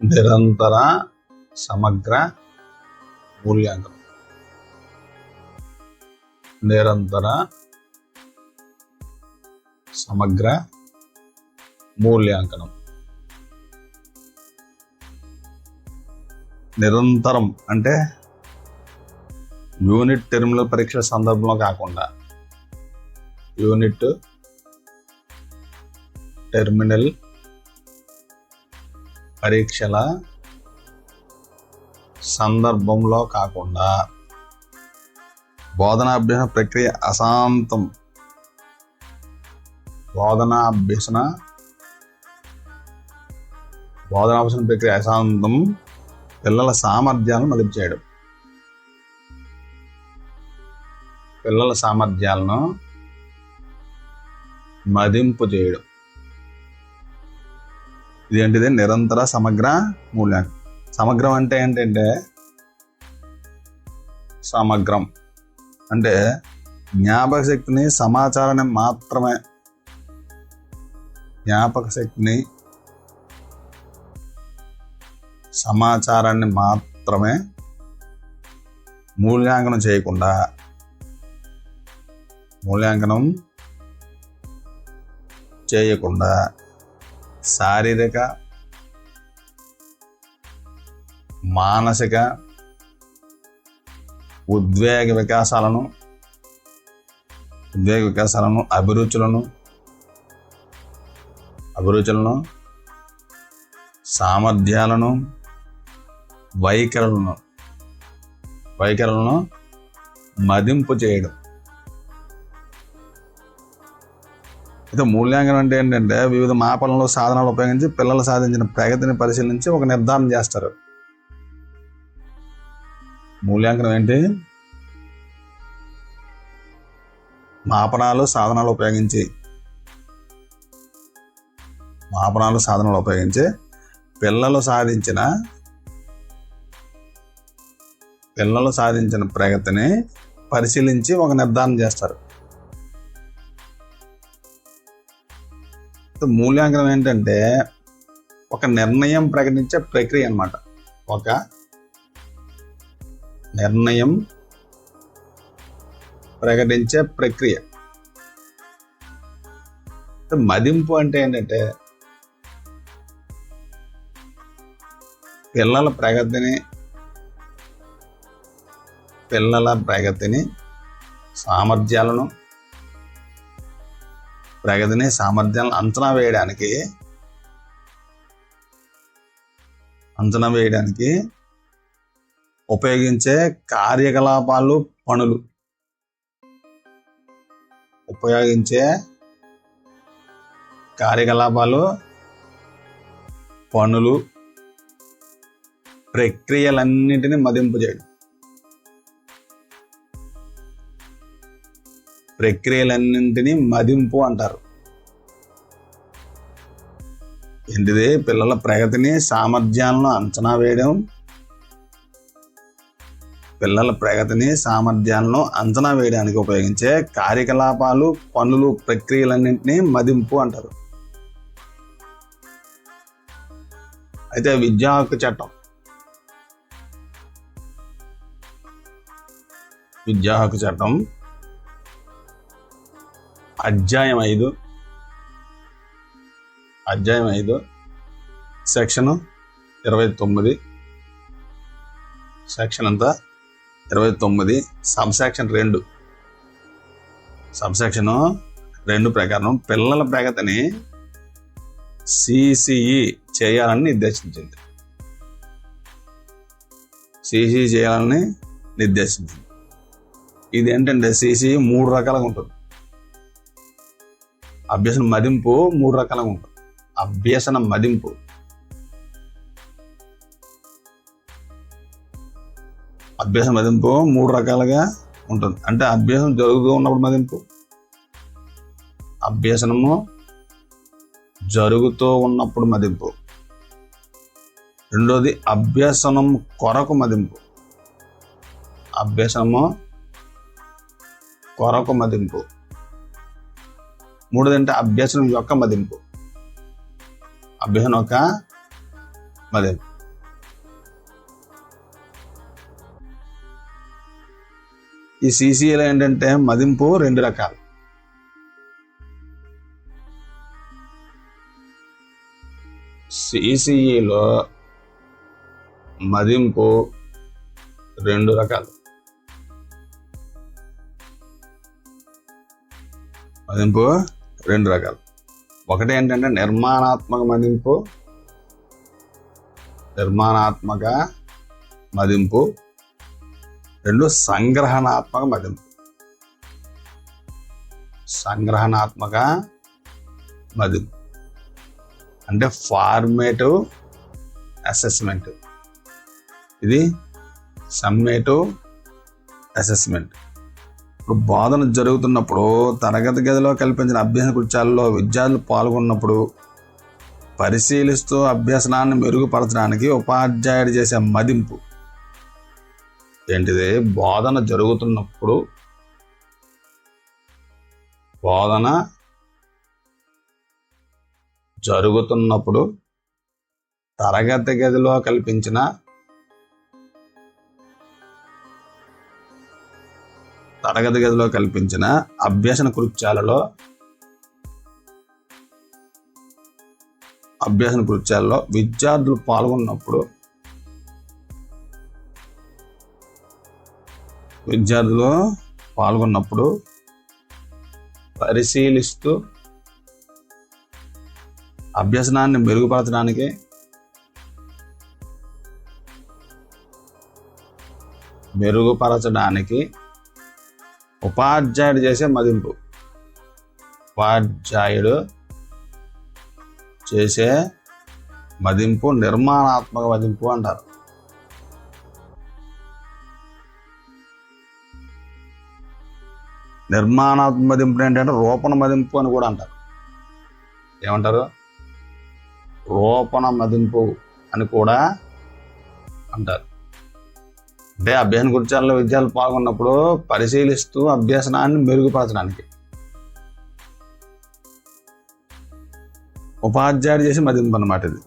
నిరంతర సమగ్ర మూల్యాంకనం. నిరంతర సమగ్ర మూల్యాంకనం. నిరంతరం అంటే యూనిట్ టెర్మినల్ పరీక్షల సందర్భంలో కాకుండా యూనిట్ టెర్మినల్ పరీక్షల సందర్భంలో కాకుండా బోధనాభ్యసన ప్రక్రియ అశాంతం. బోధనాభ్యసన ప్రక్రియ అశాంతం పిల్లల సామర్థ్యాలను మదింపు చేయడం. పిల్లల సామర్థ్యాలను మదింపు చేయడం. ఇదేంటిది? నిరంతర సమగ్ర మూల్యాంకనం. సమగ్రం అంటే ఏంటంటే సమగ్రం అంటే జ్ఞాపక శక్తిని సమాచారాన్ని మాత్రమే మూల్యాంకనం చేయకుండా శారీరక, మానసిక, ఉద్వేగ వికాసాలను, అభిరుచులను, సామర్థ్యాలను, వైఖరులను మదింపు చేయడం. అయితే మూల్యాంకనం అంటే ఏంటంటే వివిధ మాపనలు, సాధనాలు ఉపయోగించి పిల్లలు సాధించిన ప్రగతిని పరిశీలించి ఒక నిర్ధారణ చేస్తారు. మూల్యాంకనం ఏంటి? మాపనాలు, సాధనాలు ఉపయోగించి పిల్లలు సాధించిన ప్రగతిని పరిశీలించి ఒక నిర్ధారణ చేస్తారు. మూల్యాంకనం ఏంటంటే ఒక నిర్ణయం ప్రకటించే ప్రక్రియ అన్నమాట. ఒక నిర్ణయం ప్రకటించే ప్రక్రియ. మదింపు అంటే ఏంటంటే పిల్లల ప్రగతిని సామర్థ్యాలను అంచనా వేయడానికి ఉపయోగించే కార్యకలాపాలు, పనులు, ప్రక్రియలన్నింటినీ మదింపు చేయడం. ప్రక్రియలన్నింటినీ మదింపు అంటారు. ఏంటిది? పిల్లల ప్రగతిని, సామర్థ్యాలను అంచనా వేయడం. పిల్లల ప్రగతిని, సామర్థ్యాలను అంచనా వేయడానికి ఉపయోగించే కార్యకలాపాలు, పనులు, ప్రక్రియలన్నింటినీ మదింపు అంటారు. అయితే విద్యా హక్కు చట్టం అధ్యాయం 5 సెక్షన్ 29 సెక్షన్ అంతా 29 సబ్సెక్షన్ 2 ప్రకారం పిల్లల ప్రగతిని CCE చేయాలని నిర్దేశించింది. ఇది ఏంటంటే CCE 3 రకాలుగా ఉంటుంది. అభ్యసన మదింపు 3 రకాలుగా ఉంటుంది. అభ్యసన మదింపు అభ్యాసం మదింపు 3 రకాలుగా ఉంటుంది. అంటే అభ్యాసం జరుగుతూ ఉన్నప్పుడు మదింపు, అభ్యసనము జరుగుతూ ఉన్నప్పుడు మదింపు, రెండోది అభ్యసనం కొరకు మదింపు, మూడోది అంటే అభ్యసనం యొక్క మదింపు, ఈ సిసిఏలో ఏంటంటే మదింపు 2 రకాలు. సిసిఈలో మదింపు 2 రకాలు. మదింపు 2 రకాలు. ఒకటి ఏంటంటే నిర్మాణాత్మక మదింపు. నిర్మాణాత్మక మదింపు. 2 సంగ్రహణాత్మక మదింపు. సంగ్రహణాత్మక మదింపు అంటే ఫార్మేటివ్ అసెస్మెంట్. ఇది సమ్మేటివ్ అసెస్మెంట్. ఇప్పుడు బోధన జరుగుతున్నప్పుడు తరగతి గదిలో కల్పించిన అభ్యాస కృత్యాల్లో విద్యార్థులు పాల్గొన్నప్పుడు పరిశీలిస్తూ అభ్యసనాన్ని మెరుగుపరచడానికి ఉపాధ్యాయుడు చేసే మదింపు ఏంటిది? బోధన జరుగుతున్నప్పుడు తరగతి గదిలో కల్పించిన అభ్యసన కృత్యాలలో విద్యార్థులు పాల్గొన్నప్పుడు పరిశీలిస్తూ అభ్యసనాన్ని మెరుగుపరచడానికి ఉపాధ్యాయుడు చేసే మదింపు. నిర్మాణాత్మక మదింపు అంటారు. నిర్మాణాత్మక మదింపు ఏంటంటే రూపణ మదింపు అని కూడా అంటారు. ఏమంటారు? రూపణ మదింపు అని కూడా అంటారు. అంటే అభ్యసన కృత్యాల్లో విద్యార్థులు పాల్గొన్నప్పుడు పరిశీలిస్తూ అభ్యసనాన్ని మెరుగుపరచడానికి ఉపాధ్యాయుడు చేసే మదింపు అన్నమాట ఇది.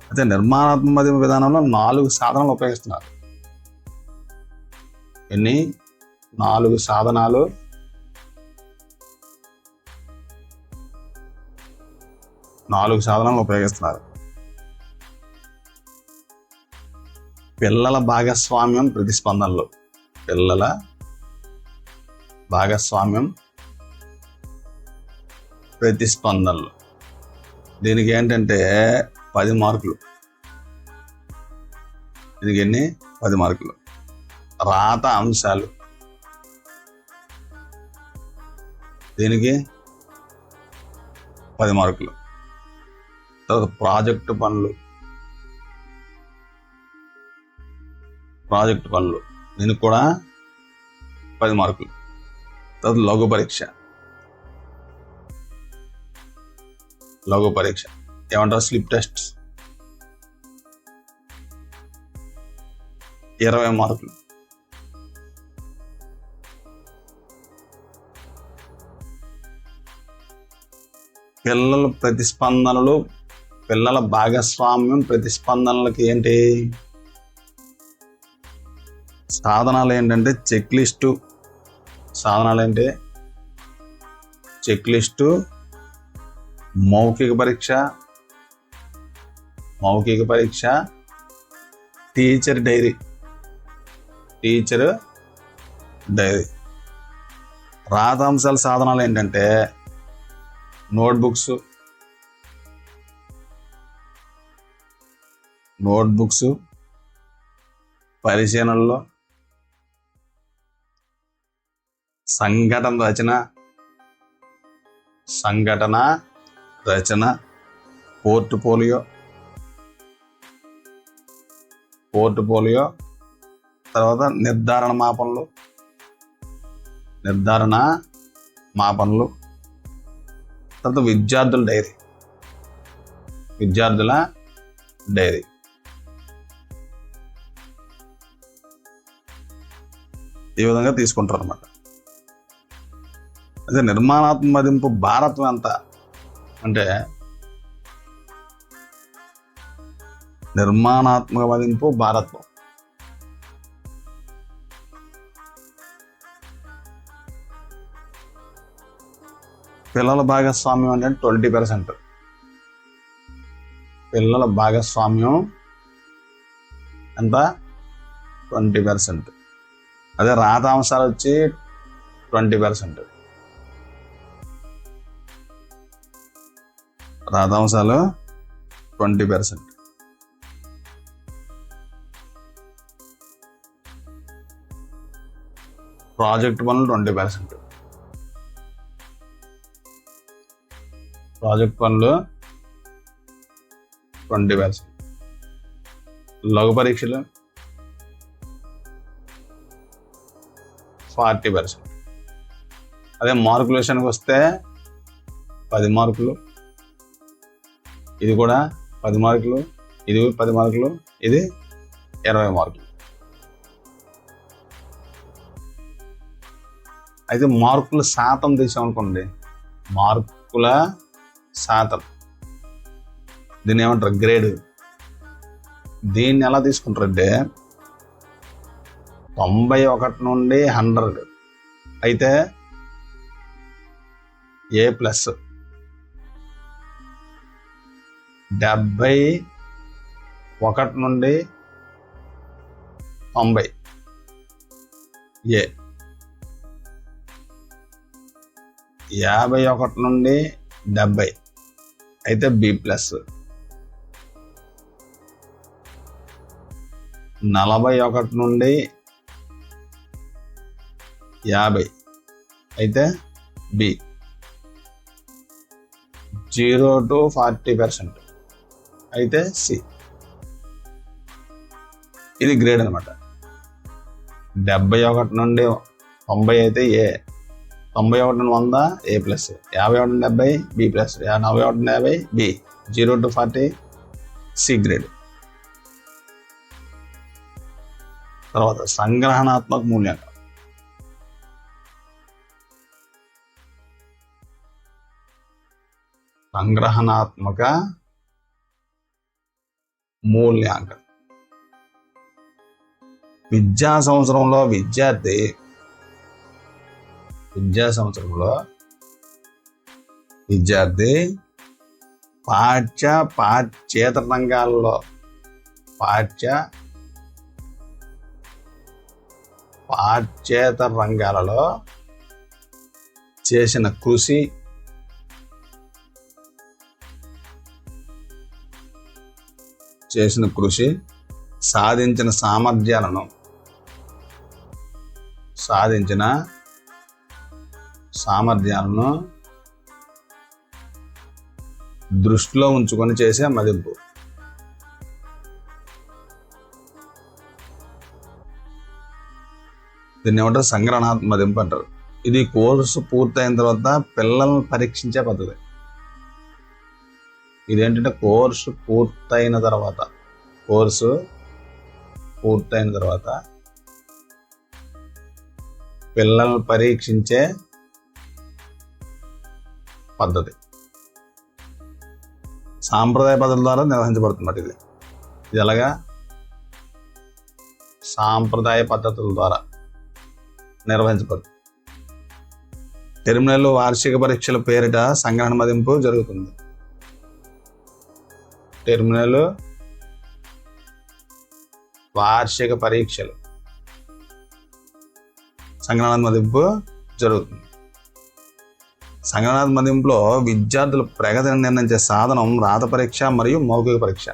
అయితే నిర్మాణాత్మక మదింపు విధానంలో 4 సాధనాలు ఉపయోగిస్తున్నారు. ఎన్ని? 4 సాధనాలు. ఉపయోగిస్తున్నారు. పిల్లల భాగస్వామ్యం ప్రతిస్పందనలు. దీనికి ఏంటంటే 10 మార్కులు. దీనికి ఎన్ని? 10 మార్కులు. రాత అంశాలు. దీనికి 10 మార్కులు. తర్వాత ప్రాజెక్టు పనులు. దీనికి కూడా 10 మార్కులు. తర్వాత లఘు పరీక్ష ఏమంటారు? స్లిప్ టెస్ట్ 20 మార్కులు. పిల్లల ప్రతిస్పందనలు, పిల్లల భాగస్వామ్యం ప్రతిస్పందనలకి ఏంటి సాధనాలు? ఏంటంటే చెక్ లిస్టు, మౌఖిక పరీక్ష, టీచర్ డైరీ. రాతాంశాల సాధనాలు ఏంటంటే నోట్బుక్స్, పరిశీలనల్లో సంఘటన రచన, పోర్ట్ఫోలియో, తర్వాత నిర్ధారణ మాపనలు, తర్వాత విద్యార్థుల డైరీ. ఈ విధంగా తీసుకుంటారు అన్నమాట. అదే నిర్మాణాత్మక మదింపు భారత్వం ఎంత అంటే పిల్లల భాగస్వామ్యం అంటే 20%. పిల్లల భాగస్వామ్యం ఎంత? 20%. అదే రాతాంశాలు వచ్చి 20%. రాతాంశాలు 20%. ప్రాజెక్ట్ పనులు 20%. ప్రాజెక్ట్ పనులు 20%. లఘు పరీక్షలు 40%. అదే మార్కుల విషయానికి వస్తే 10 మార్కులు, ఇది కూడా 10 మార్కులు, ఇది 10 మార్కులు, ఇది 20 మార్కులు. అయితే మార్కుల శాతం తీసామనుకోండి, మార్కుల శాతం, దీన్ని ఏమంటారు? గ్రేడ్. దీన్ని ఎలా తీసుకుంటారంటే 91 నుండి 100 అయితే A+, 71 నుండి 90 A, 51 నుండి 70 అయితే B+, 41 నుండి 50 అయితే B, 0 to 40% అయితే C. ఇది గ్రేడ్ అనమాట. 71 నుండి 90 అయితే A, 91 నుండి 100 A+, 51 నుండి 70 B+, 41 నుండి 50 B, 0 to 40 C గ్రేడ్. తర్వాత సంగ్రహణాత్మక మూల్యాంకనం. సంగ్రహణాత్మక మూల్యాంకనం. విద్యా సంవత్సరంలో విద్యార్థి పాఠ్యేతర రంగాల్లో పాఠ్యేతర రంగాలలో చేసిన కృషి, సాధించిన సామర్థ్యాలను దృష్టిలో ఉంచుకొని చేసే మదింపు. దీన్ని ఏమంటారు? సంగ్రహణాత్మక మదింపు అంటారు. ఇది కోర్సు పూర్తయిన తర్వాత పిల్లలను పరీక్షించే పద్ధతి. ఇదేంటంటే కోర్సు పూర్తయిన తర్వాత పిల్లలను పరీక్షించే పద్ధతి. సాంప్రదాయ పద్ధతుల ద్వారా నిర్వహించబడుతున్నట్టు ఇది ఎలాగా? సాంప్రదాయ పద్ధతుల ద్వారా నిర్వహించబడుతుంది. టెర్మినల్ వార్షిక పరీక్షల పేరిట సంగ్రహణ మదింపు జరుగుతుంది. టెర్మినల్ వార్షిక పరీక్షలు సంగ్రహణ మదింపు జరుగుతుంది. సంగ్రహణ మదింపులో విద్యార్థుల ప్రగతిని నిర్ణయించే సాధనం రాత పరీక్ష మరియు మౌఖిక పరీక్ష.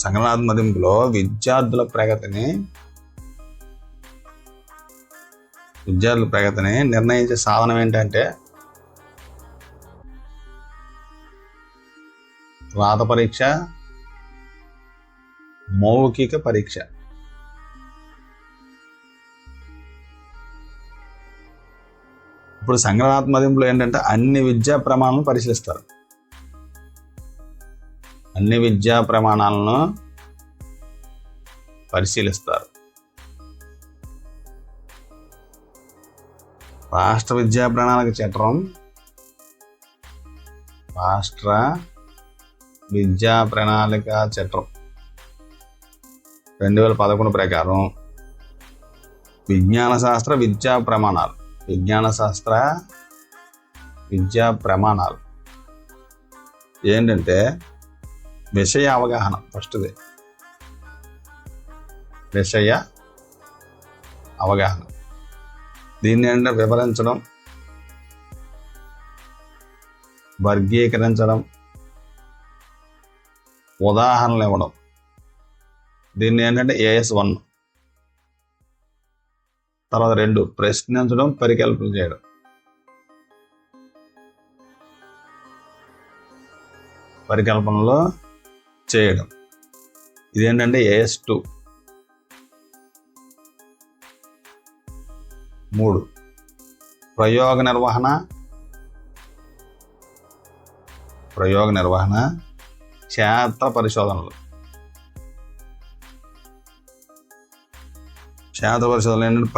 సంగ్రహణ మదింపులో విద్యార్థుల ప్రగతిని నిర్ణయించే సాధనం ఏంటంటే రాత పరీక్ష, మౌఖిక పరీక్ష. ఇప్పుడు సంగ్రహణాత్మక మదింపులో ఏంటంటే అన్ని విద్యా ప్రమాణాలను పరిశీలిస్తారు. రాష్ట్ర విద్యా ప్రణాళిక చట్టం 2011 ప్రకారం విజ్ఞాన శాస్త్ర విద్యా ప్రమాణాలు విజ్ఞాన శాస్త్ర విద్యా ప్రమాణాలు ఏంటంటే విషయ అవగాహన. ఫస్ట్ది విషయ అవగాహన. దీన్ని ఏంటంటే వివరించడం, వర్గీకరించడం, ఉదాహరణలు ఇవ్వడం. దీన్ని ఏంటంటే AS1. తర్వాత 2 ప్రశ్నించడం, పరికల్పన చేయడం. పరికల్పనలో చేయడం. ఇదేంటంటే AS2. 3 ప్రయోగ నిర్వహణ, క్షేత్ర పరిశోధనలు. క్షేత్ర పరిశోధనలు ఏంటంటే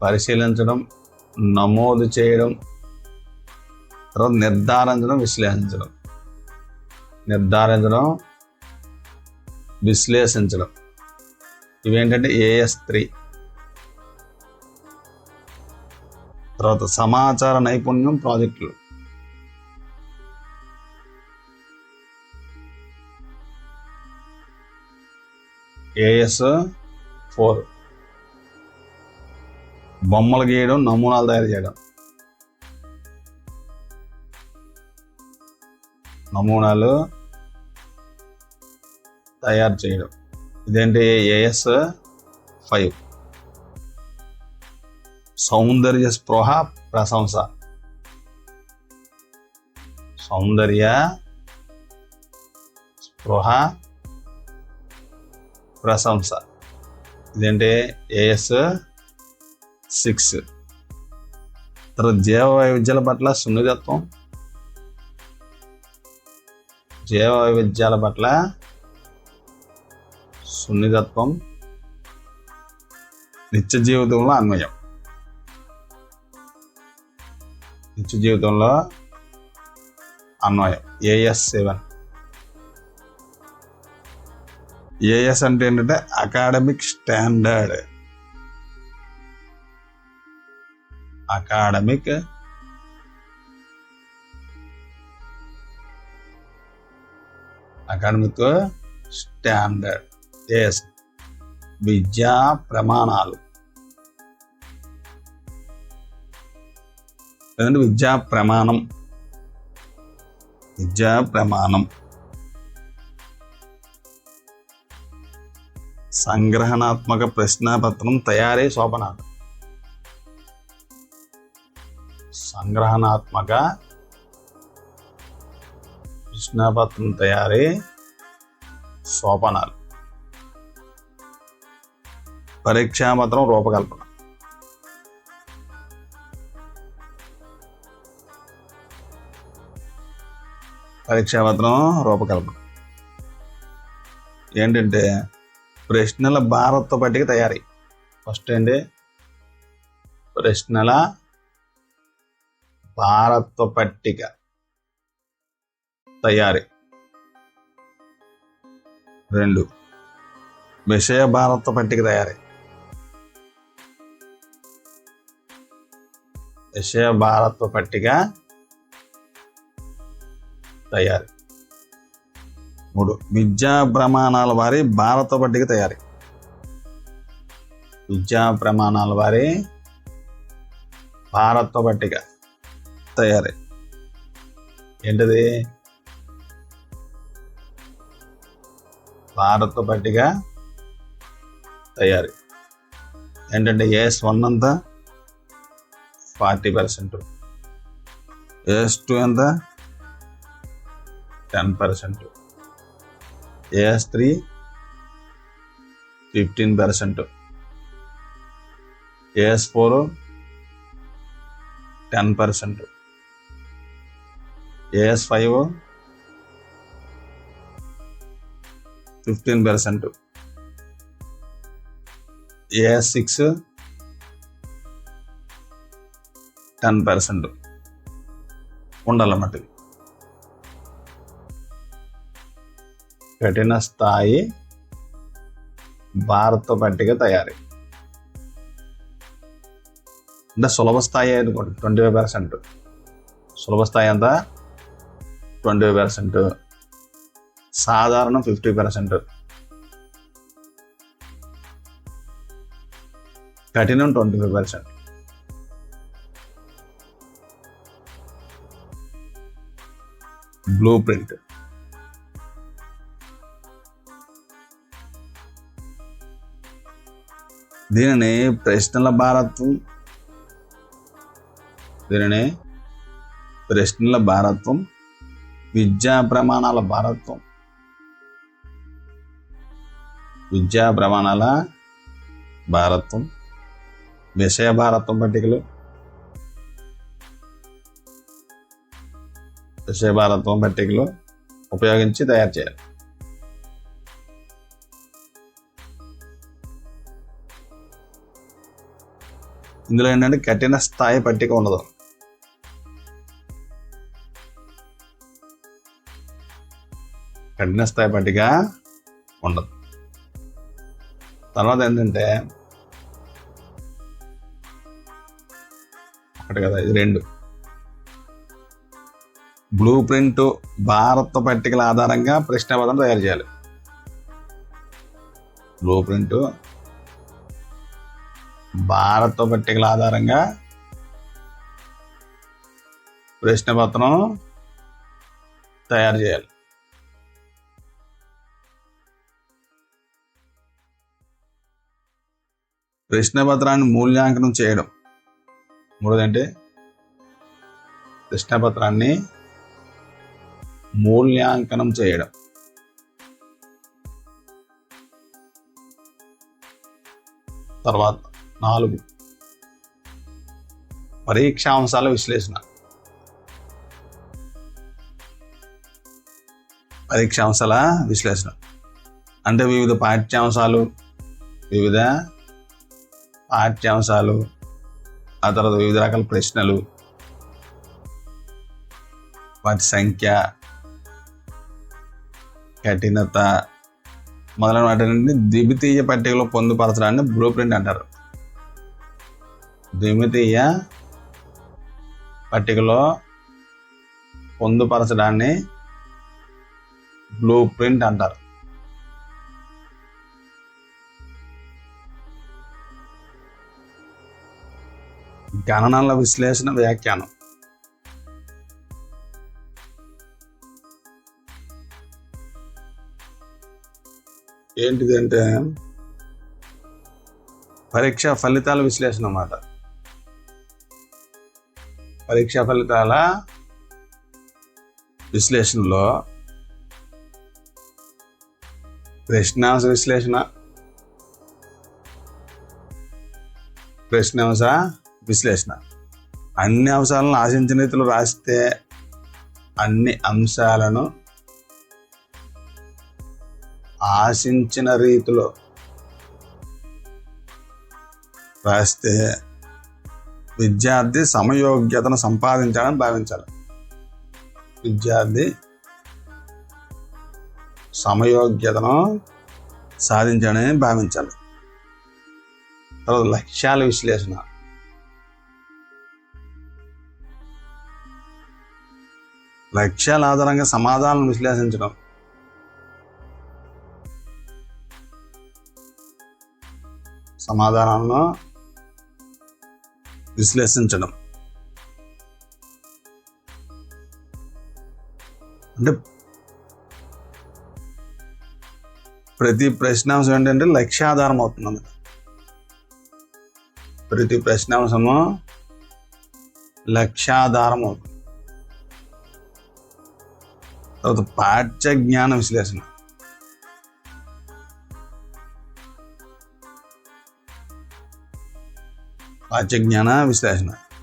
పరిశీలించడం, నమోదు చేయడం, తర్వాత నిర్ధారించడం, విశ్లేషించడం. ఇవేంటంటే AS3. తర్వాత సమాచార నైపుణ్యం ప్రాజెక్టులు. AS4 బొమ్మలు గీయడం, నమూనాలు తయారు చేయడం. ఇదేంటి AS5 సౌందర్య స్పృహ ప్రశంస. ఇదేంటి AS6. తర్వాత జీవ వైవిధ్యాల పట్ల సున్నితత్వం, నిత్య జీవితంలో అన్వయం. AS7. AS అంటే ఏంటంటే అకాడమిక్ స్టాండర్డ్. AS విద్యా ప్రమాణాలు. లేదంటే విద్యా ప్రమాణం. సంగ్రహణాత్మక ప్రశ్నాపత్రం తయారీ సోపానాలు. ప్రశ్నాపత్రం తయారీ సోపానాలు. పరీక్షాపత్రం రూపకల్పన. ఏంటంటే ప్రశ్నల భారత్వ పట్టిక తయారీ. ఫస్ట్ ఏంటి ప్రశ్నల భారత్వ పట్టిక తయారీ. 2 విషయ భారత్వ పట్టిక తయారీ. విషయ భారత్వ పట్టిక తయారీ. 3 విద్యా ప్రమాణాల వారి భారత్వ పట్టిక తయారీ. భారత్వ పట్టిక తయారీ. ఏంటది భారత్వ పట్టిక తయారీ? ఏంటంటే AS1 అంతా 40%, AS2 ఎంత 10%, AS3 15%, AS4 10%, AS5 15%, AS6 10% ఉండాలన్నమాట. కఠిన స్థాయి భారత పట్టిక తయారీ. అంటే సులభ స్థాయి అనుకోండి 25%. సులభ స్థాయి ఎంత 25%, సాధారణం 50%, కఠినం 25%. Blue print. దీనిని ప్రశ్నల భారత్వం, విద్యా ప్రమాణాల భారత్వం, విషయ భారత్వం పట్టికలు, ఉపయోగించి తయారు చేయాలి. ఇందులో ఏంటంటే కఠిన స్థాయి పట్టిక ఉండదు. తర్వాత ఏంటంటే ఒకటి కదా, ఇది 2. బ్లూ ప్రింట్ భారత పట్టికల ఆధారంగా ప్రశ్నపత్రం తయారు చేయాలి. బ్లూ ప్రింట్ భారత పట్టికల ఆధారంగా ప్రశ్నపత్రం తయారు చేయాలి. ప్రశ్నపత్రాన్ని మూల్యాంకనం చేయడం. మూడోదంటే ప్రశ్నపత్రాన్ని మూల్యాంకనం చేయడం. తర్వాత 4, పరీక్షాంశాల విశ్లేషణ. అంటే వివిధ పాఠ్యాంశాలు, ఆ తర్వాత వివిధ రకాల ప్రశ్నలు, వాటి సంఖ్య, కఠినత మొదలైన వాటిని ద్వితీయ పట్టికలో పొందుపరచడాన్ని బ్లూ ప్రింట్ అంటారు. ద్వితీయ పట్టికలో పొందుపరచడాన్ని బ్లూ ప్రింట్ అంటారు. గణనల విశ్లేషణ, వ్యాఖ్యానం. ఏంటిదంటే పరీక్షా ఫలితాల విశ్లేషణ అన్నమాట. పరీక్షా ఫలితాల విశ్లేషణలో ప్రశ్నాంశ విశ్లేషణ, అన్ని అంశాలను ఆశించిన రీతిలో రాస్తే, అన్ని అంశాలను ఆశించిన రీతిలో రాస్తే విద్యార్థి సమయోగ్యతను సంపాదించాలని భావించాలి. సాధించాలని భావించాలి. తర్వాత లక్ష్యాల విశ్లేషణ. లక్ష్యాల ఆధారంగా సమాధానం విశ్లేషించడం. సమాధానాలను విశ్లేషించడం అంటే ప్రతి ప్రశ్నాంశం ఏంటంటే లక్ష్యాధారం అవుతుంది. ప్రతి ప్రశ్నాంశము లక్ష్యాధారం అవుతుంది. తర్వాత పాఠ్య జ్ఞాన విశ్లేషణ.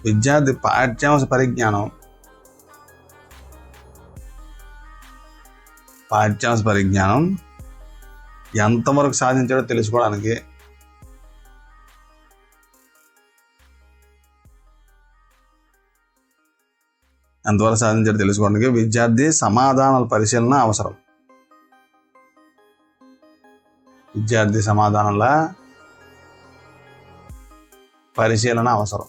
విద్యార్థి పాఠ్యాంశ పరిజ్ఞానం ఎంతవరకు సాధించాడో తెలుసుకోవడానికి విద్యార్థి సమాధానాల పరిశీలన అవసరం. విద్యార్థి సమాధానాల పరిశీలన అవసరం.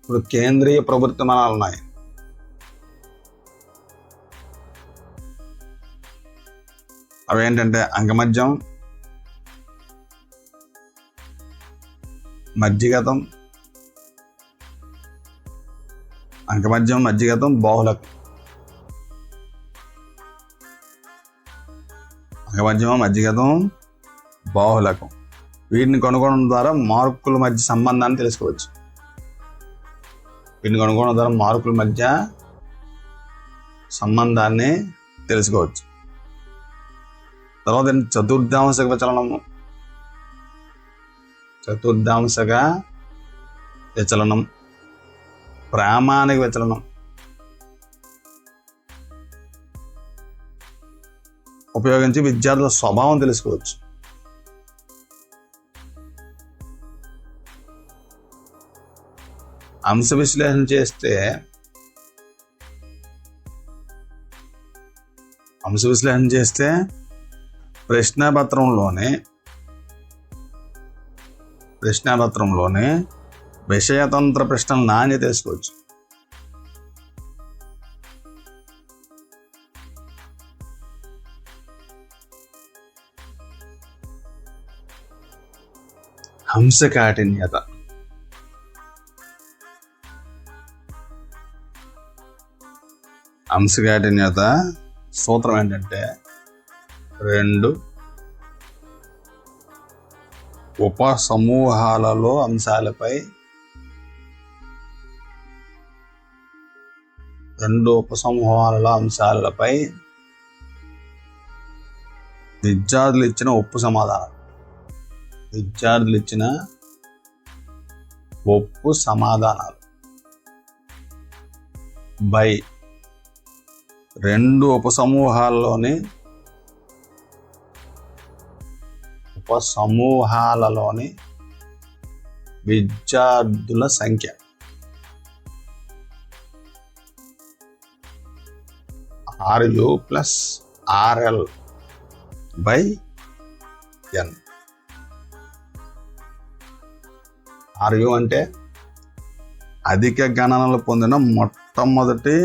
ఇప్పుడు కేంద్రీయ ప్రవృత్తమానాలు ఉన్నాయి. అవేంటంటే అంగమధ్యం, మధ్యగతం, అంగమధ్యం, మధ్యగతం, బాహుళకం. అంగమధ్యం, మధ్యగతం, బాహుళకం. వీటిని కనుగొనడం ద్వారా మార్కుల మధ్య సంబంధాన్ని తెలుసుకోవచ్చు. వీటిని కనుగొనడం ద్వారా మార్కుల మధ్య సంబంధాన్ని తెలుసుకోవచ్చు. తర్వాత చతుర్థాంశక విచలనము. చతుర్థాంశక విచలనం, ప్రామాణిక విచలనం ఉపయోగించి విద్యార్థుల స్వభావం తెలుసుకోవచ్చు. అంశ విశ్లేషణ చేస్తే ప్రశ్నాపత్రంలోనే విషయతంత్ర ప్రశ్నల నాణ్యత తెలుసుకోవచ్చు. హంసకాఠిన్యత. హంసకాఠిన్యత సూత్రం ఏంటంటే 2 ఉపసమూహాలలో అంశాలపై 2 ఉపసమూహాలలో అంశాలపై విద్యార్థులు ఇచ్చిన ఒప్పు సమాధానాలు బై 2 ఉపసమూహాలలోని విద్యార్థుల సంఖ్య RU plus RL by N. RU అంటే అధిక గణనలు పొందిన మొట్టమొదటి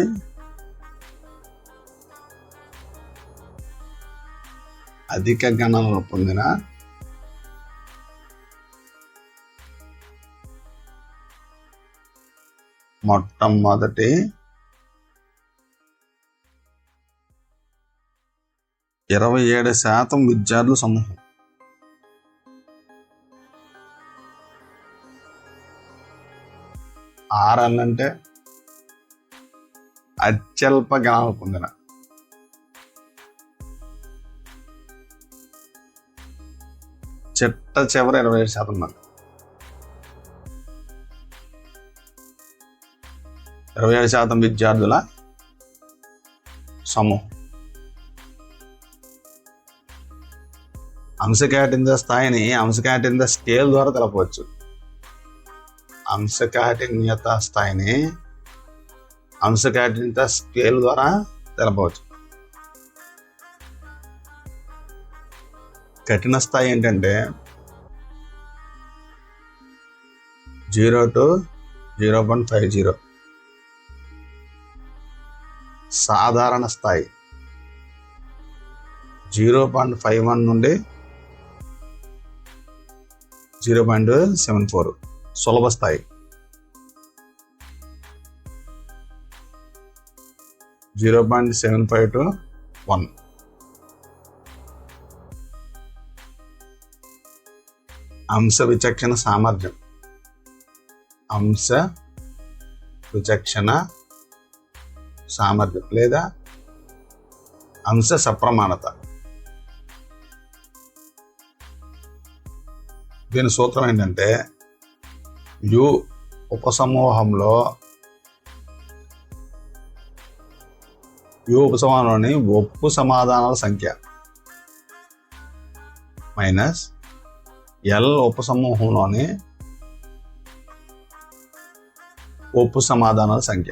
మొట్టమొదటి 27% విద్యార్థుల సమూహం. RL అంటే అత్యల్ప గణనలు పొందిన. చిట్ట చివరి 27% మంది. 27% విద్యార్థుల సమూహం. అంశకాఠిన్యత స్థాయిని అంశకాఠిన్యత స్కేల్ ద్వారా తెలపవచ్చు. అంశకాఠిన్యత స్కేల్ ద్వారా తెలపవచ్చు. కఠిన స్థాయి ఏంటంటే 0 to 0.50. సాధారణ స్థాయి 0.51 నుండి 0.74. సులభ స్థాయి 0.75 to 1. అంశ విచక్షణ సామర్థ్యం లేదా అంశ సప్రమాణత. దీని సూత్రం ఏంటంటే U ఉపసమూహంలోని ఒప్పు సమాధానాల సంఖ్య మైనస్ L ఉపసమూహంలోని ఒప్పు సమాధానాల సంఖ్య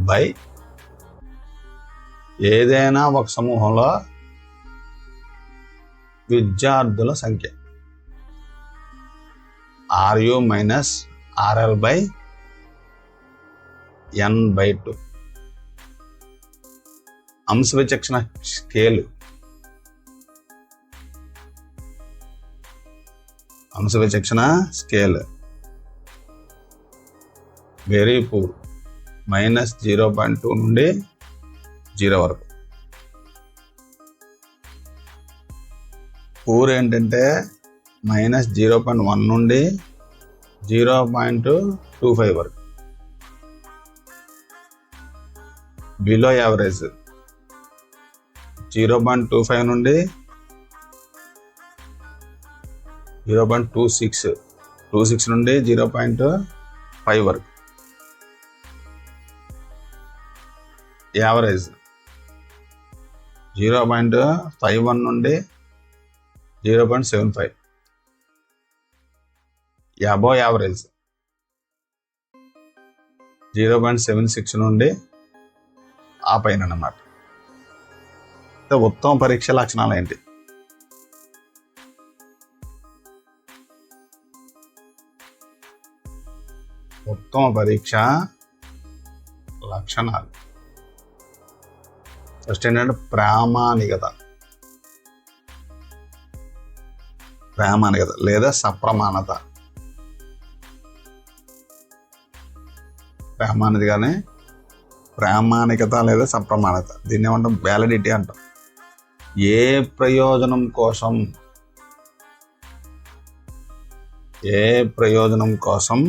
బై ఏదైనా ఒక సమూహంలో విద్యార్థుల సంఖ్య RU minus RL by n/2. అంశ విచక్షణ స్కేలు, అంశ విచక్షణ స్కేల్ వెరీ పూర్, -0.2 నుండి 0 వరకు. పూర్ ఏంటంటే -0.1 నుండి 0.25 వరకు. బిలో యావరేజ్ 0.25 నుండి 0.26 నుండి 0.5 వరకు. యావరేజ్ 0.51 నుండి 0.75. అబోవ్ యావరేజ్ 0.76 నుండి ఆ పైన అన్నమాట. ఉత్తమ పరీక్ష లక్షణాలు ఏంటి? ఉత్తమ పరీక్ష లక్షణాలు ఫస్ట్ ఏంటంటే ప్రామాణికత లేదా సప్రమాణత. ప్రామాణికత లేదా సప్రమాణత, దీన్ని ఏమంటాం? వ్యాలిడిటీ అంటాం. ఏ ప్రయోజనం కోసం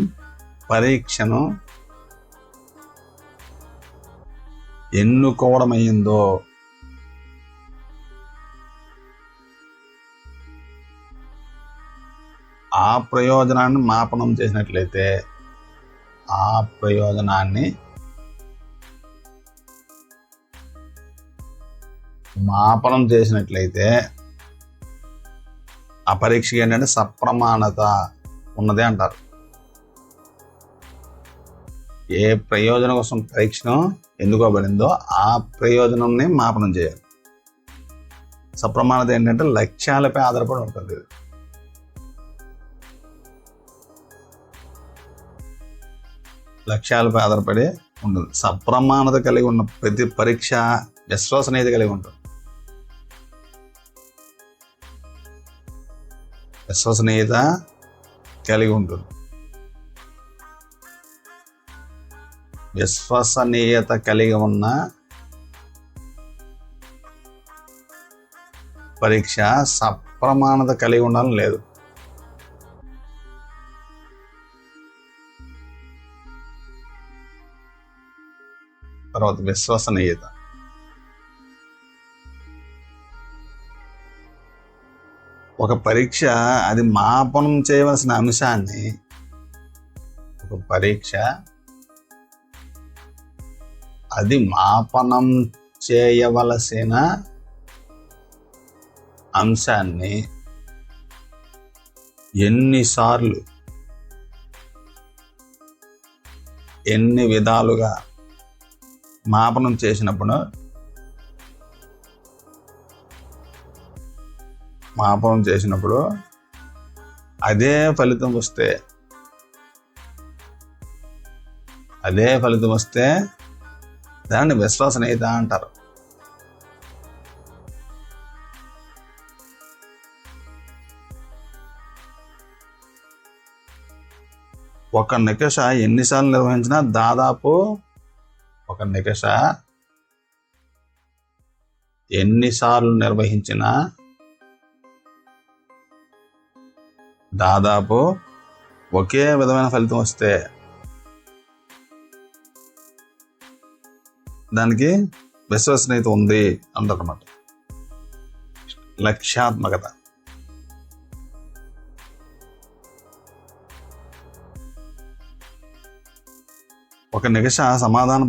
పరీక్షను ఎన్నుకోవడమయ్యిందో ఆ ప్రయోజనాన్ని మాపనం చేసినట్లయితే ఆ పరీక్షకి ఏంటంటే సప్రమాణత ఉన్నదే అంటారు. ఏ ప్రయోజనం కోసం పరీక్షను ఎన్నుకోబడిందో ఆ ప్రయోజనంని మాపనం చేయాలి. సప్రమాణత ఏంటంటే లక్ష్యాలపై ఆధారపడి ఉంటుంది. లక్ష్యాలపై ఆధారపడి ఉంటుంది. సప్రమాణత కలిగి ఉన్న ప్రతి పరీక్ష విశ్వసనీయత కలిగి ఉంటుంది. విశ్వసనీయత కలిగి ఉన్న పరీక్ష సప్రమాణత కలిగి ఉండాలని లేదు. తర్వాత విశ్వసనీయత. ఒక పరీక్ష అది మాపనం చేయవలసిన అంశాన్ని ఎన్నిసార్లు ఎన్ని విధాలుగా మాపనం చేసినప్పుడు అదే ఫలితం వస్తే దాన్ని విశ్వసనీయత అంటారు. ఒక నికష ఎన్నిసార్లు నిర్వహించినా దాదాపు ఒకే విధమైన ఫలితం వస్తే దానికి విశ్వసనీయత ఉంది అందన్నమాట. లక్ష్యాత్మకత. ఒక నికష సమాధాన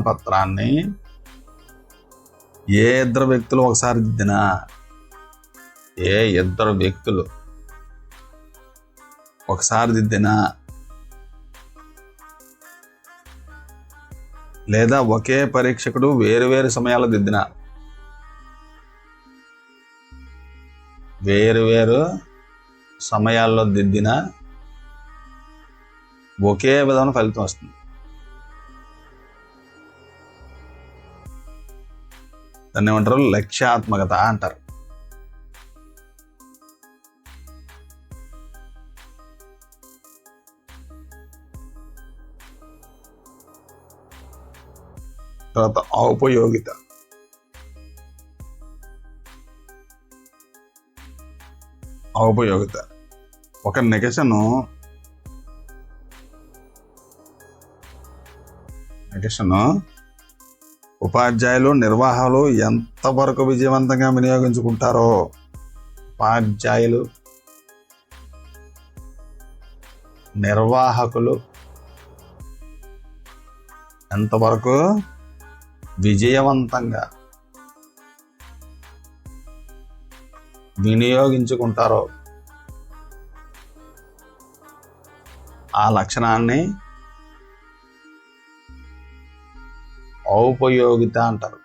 పత్రాన్ని ఏ ఇద్దరు వ్యక్తులు ఒకసారి దిద్దినా లేదా ఒకే పరీక్షకుడు వేరు సమయాల్లో దిద్దిన సమయాల్లో దిద్దిన ఒకే విధమైన ఫలితం వస్తుంది. దాన్ని ఏమంటారు? లక్ష్యాత్మకత అంటారు. తర్వాత ఔపయోగిత. ఔపయోగిత ఒక నెగెషను ఉపాధ్యాయులు నిర్వాహకులు ఎంతవరకు విజయవంతంగా వినియోగించుకుంటారో, ఉపాధ్యాయులు నిర్వాహకులు ఎంతవరకు విజయవంతంగా వినియోగించుకుంటారో ఆ లక్షణాన్ని ఔపయోగిత అంటారు.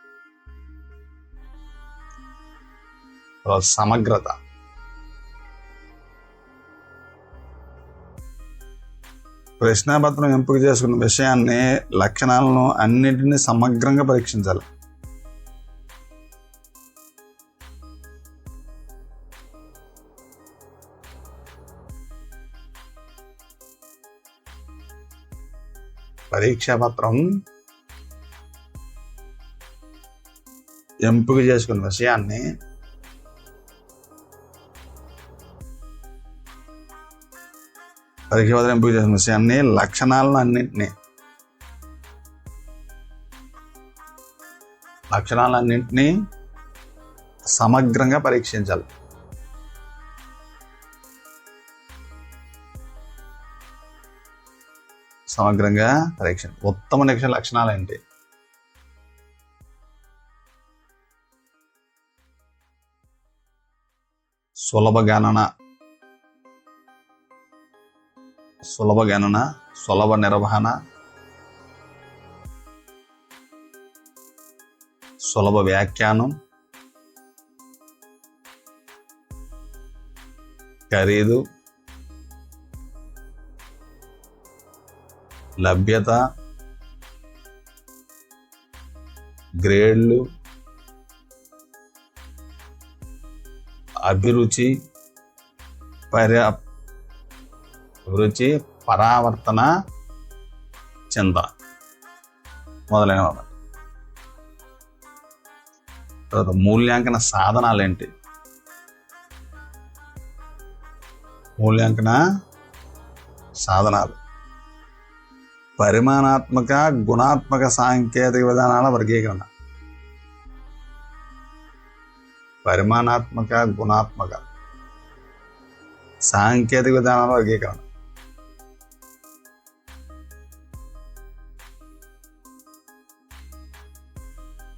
సమగ్రత. ప్రశ్నాపత్రం ఎంపిక చేసుకున్న విషయాన్ని, లక్షణాలను అన్నింటినీ సమగ్రంగా పరీక్షించాలి. పరీక్షాపత్రం ఎంపిక చేసుకున్న విషయాన్ని లక్షణాలను అన్నింటినీ సమగ్రంగా పరీక్షించాలి. ఉత్తమ నిరీక్షణ లక్షణాలు ఏంటి? సులభ గణన, సులభ నిర్వహణ, సులభ వ్యాఖ్యానం, ఖరీదు, లభ్యత, గ్రేడ్లు, అభిరుచి, పరావర్తన చెంద మొదలైనవి. తర్వాత మూల్యాంకన సాధనాలు ఏంటి? మూల్యాంకన సాధనాలు పరిమాణాత్మక, గుణాత్మక సాంకేతిక విధానాల వర్గీకరణ. పరిమాణాత్మక, గుణాత్మక సాంకేతిక విధానాల వర్గీకరణ.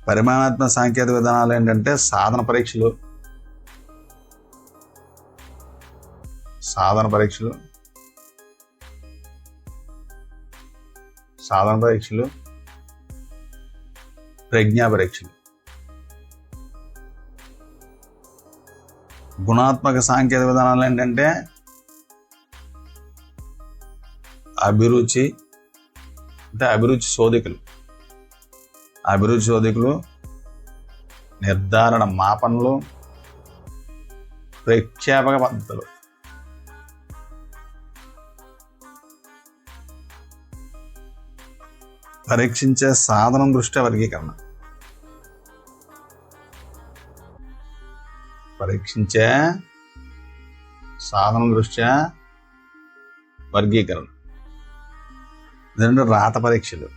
పరిమాణాత్మక సాంకేతిక విధానాలు ఏంటంటే సాధన పరీక్షలు, ప్రజ్ఞా పరీక్షలు. గుణాత్మక సాంకేతిక విధానాలు ఏంటంటే అభిరుచి శోధికులు, నిర్ధారణ మాపనలు, ప్రక్షేపక పద్ధతులు. పరీక్షించే సాధనం దృష్ట్యా వర్గీకరణ. రెండు రాత పరీక్షలు.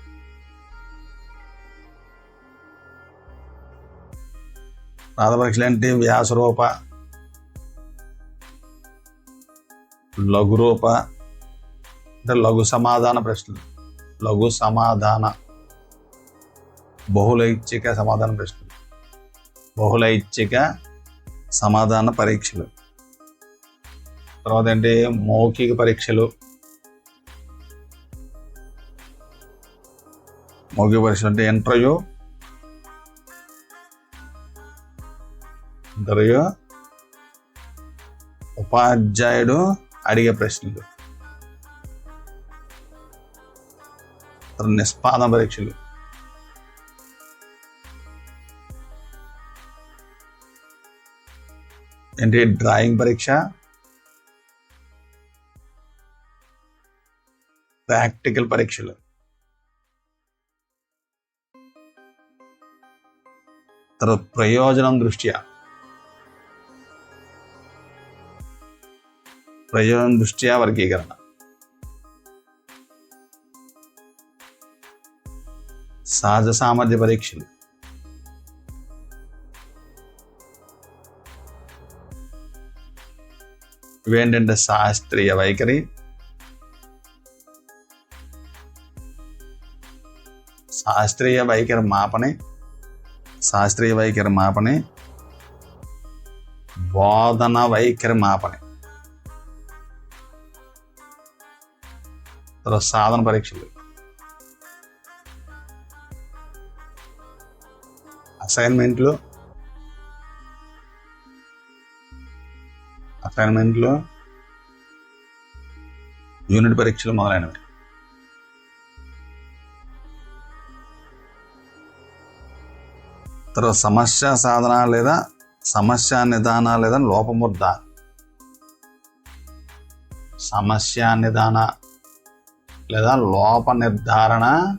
ఏంటి? వ్యాసరూప, లఘురూప అంటే లఘు సమాధాన ప్రశ్నలు, బహుళైచ్ఛిక సమాధాన పరీక్షలు. తర్వాత ఏంటి? మౌఖిక పరీక్షలు. అంటే ఇంటర్వ్యూ, ఉపాధ్యాయుడు అడిగే ప్రశ్నలు. నిష్పాదన పరీక్షలు. ఏంటి? డ్రాయింగ్ పరీక్ష, ప్రాక్టికల్ పరీక్షలు. తర్వాత ప్రయోజనం దృష్ట్యా వర్గీకరణ. సహజ సామర్థ్య పరీక్షలు. ఇవేంటంటే శాస్త్రీయ వైఖరి, శాస్త్రీయ వైఖరి మాపనే, బోధన వైఖరి మాపనే. తర్వాత సాధన పరీక్షలు. అసైన్మెంట్లు, యూనిట్ పరీక్షలు మొదలైనవి. తర్వాత సమస్య సాధన లేదా సమస్య నిదాన లేదా లోపముద్ర. సమస్య నిదాన లేదా లోప నిర్ధారణ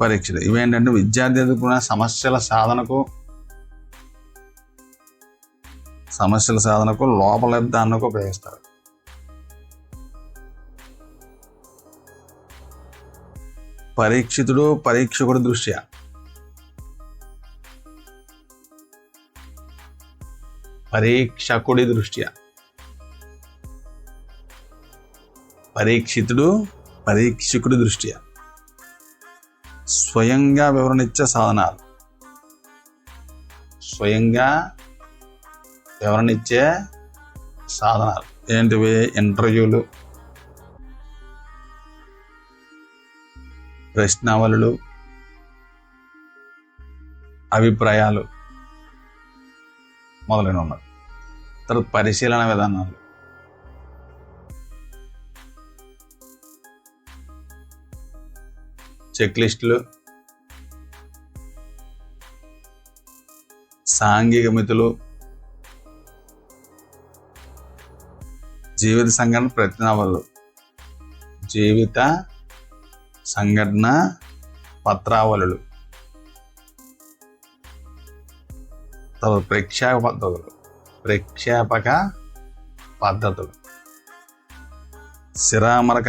పరీక్షలు. ఇవేంటంటే విద్యార్థి ఎదుర్కొన్న సమస్యల సాధనకు లోప నిర్ధారణకు ఉపయోగిస్తారు. పరీక్షితుడు పరీక్షకుడి దృష్ట్యా. పరీక్షకుడి దృష్ట్యా. పరీక్షితుడు పరీక్షకుడి దృష్ట్యా. స్వయంగా వివరణిచ్చే సాధనాలు. ఏంటివి? ఇంటర్వ్యూలు, ప్రశ్నావళులు, అభిప్రాయాలు మొదలైనవి ఉన్నాయి. తర్వాత పరిశీలన విధానాలు. చెక్ లిస్టులు, సాంఘిక మితులు, జీవిత సంఘటన పత్రావళులు. తర్వాత ప్రేక్షాపక పద్ధతులు. శిరామరక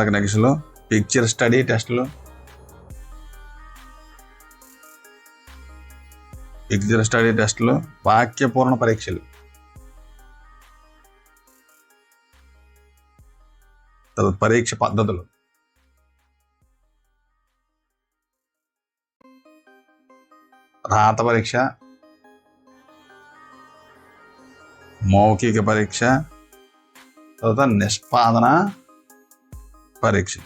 నికషలు, పిక్చర్ స్టడీ టెస్టులు, వాక్యపూర్ణ పరీక్షలు. తర్వాత పరీక్ష పద్ధతులు. రాత పరీక్ష, మౌఖిక పరీక్ష, తర్వాత నిష్పాదన పరీక్ష.